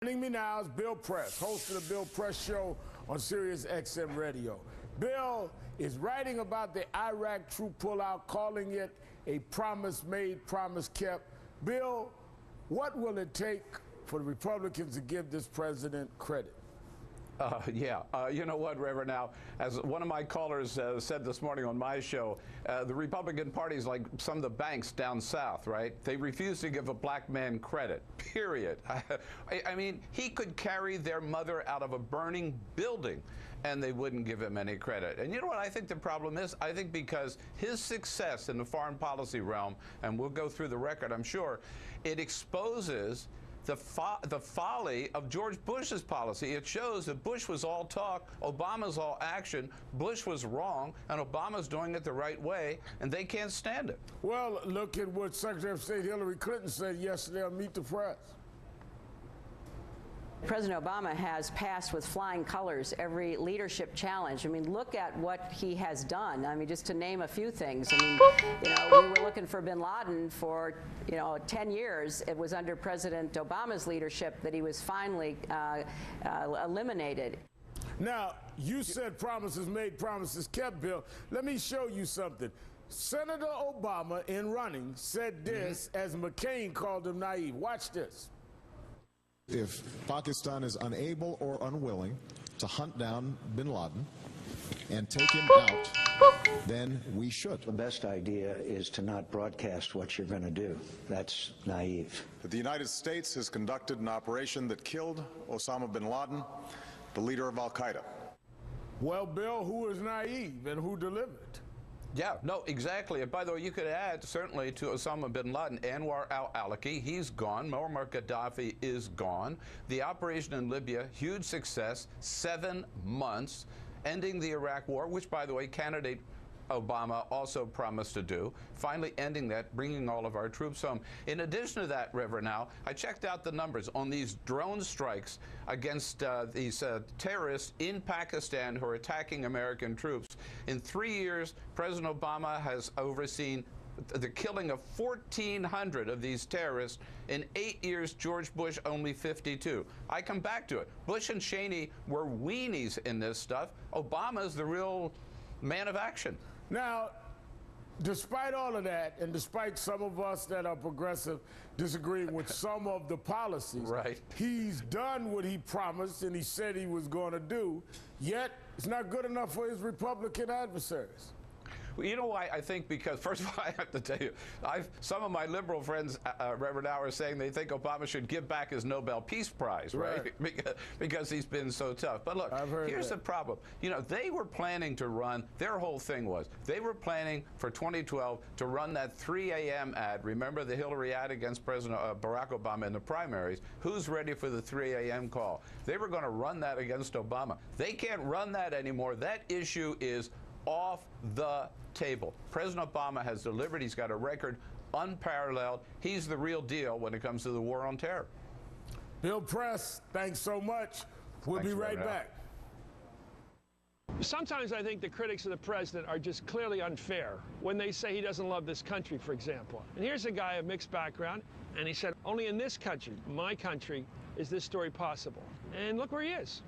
Joining me now is Bill Press, host of the Bill Press Show on Sirius XM Radio. Bill is writing about the Iraq troop pullout, calling it a promise made, promise kept. Bill, what will it take for the Republicans to give this president credit? You know what, Reverend? Now, as one of my callers said this morning on my show, the Republican Party is like some of the banks down south, right? They refuse to give a black man credit, period. I mean, he could carry their mother out of a burning building, and they wouldn't give him any credit. And you know what I think the problem is? I think because his success in the foreign policy realm, and we'll go through the record, I'm sure, it exposes the folly of George Bush's policy. It shows that Bush was all talk, Obama's all action, Bush was wrong, and Obama's doing it the right way, and they can't stand it. Well, look at what Secretary of State Hillary Clinton said yesterday on Meet the Press. President Obama has passed with flying colors every leadership challenge. I mean, look at what he has done. I mean, just to name a few things. I mean, we were looking for bin Laden for, 10 years. It was under President Obama's leadership that he was finally eliminated. Now, you said promises made, promises kept, Bill. Let me show you something. Senator Obama, in running, said this as McCain called him naive. Watch this. If Pakistan is unable or unwilling to hunt down bin Laden and take him out, then we should. The best idea is to not broadcast what you're going to do. That's naive. The United States has conducted an operation that killed Osama bin Laden, the leader of al-Qaeda. Well, Bill, who is naive and who delivered? Yeah, no, exactly. And by the way, you could add certainly to Osama bin Laden, Anwar al-Awlaki, he's gone. Muammar Gaddafi is gone. The operation in Libya, huge success, 7 months, ending the Iraq War, which, by the way, candidate Obama also promised to do, finally ending that, bringing all of our troops home. In addition to that, Reverend, now, I checked out the numbers on these drone strikes against these terrorists in Pakistan who are attacking American troops. In 3 years, President Obama has overseen the killing of 1,400 of these terrorists. In 8 years, George Bush only 52. I come back to it. Bush and Cheney were weenies in this stuff. Obama's the real man of action. Now, despite all of that, and despite some of us that are progressive disagreeing with some of the policies, right, he's done what he promised and he said he was going to do, yet it's not good enough for his Republican adversaries. Well, you know why? I think because, first of all, I have to tell you, some of my liberal friends, Reverend Hour, are saying they think Obama should give back his Nobel Peace Prize, right? because he's been so tough. But look, here's the problem. They were planning to run, their whole thing was, they were planning for 2012 to run that 3 a.m. ad. Remember the Hillary ad against President Barack Obama in the primaries? Who's ready for the 3 a.m. call? They were going to run that against Obama. They can't run that anymore. That issue is off the table. President Obama has delivered. He's got a record unparalleled. He's the real deal when it comes to the war on terror. Bill Press, thanks so much. We'll be right back. Sometimes I think the critics of the president are just clearly unfair when they say he doesn't love this country, for example. And here's a guy of mixed background, and he said, only in this country, my country, is this story possible. And look where he is.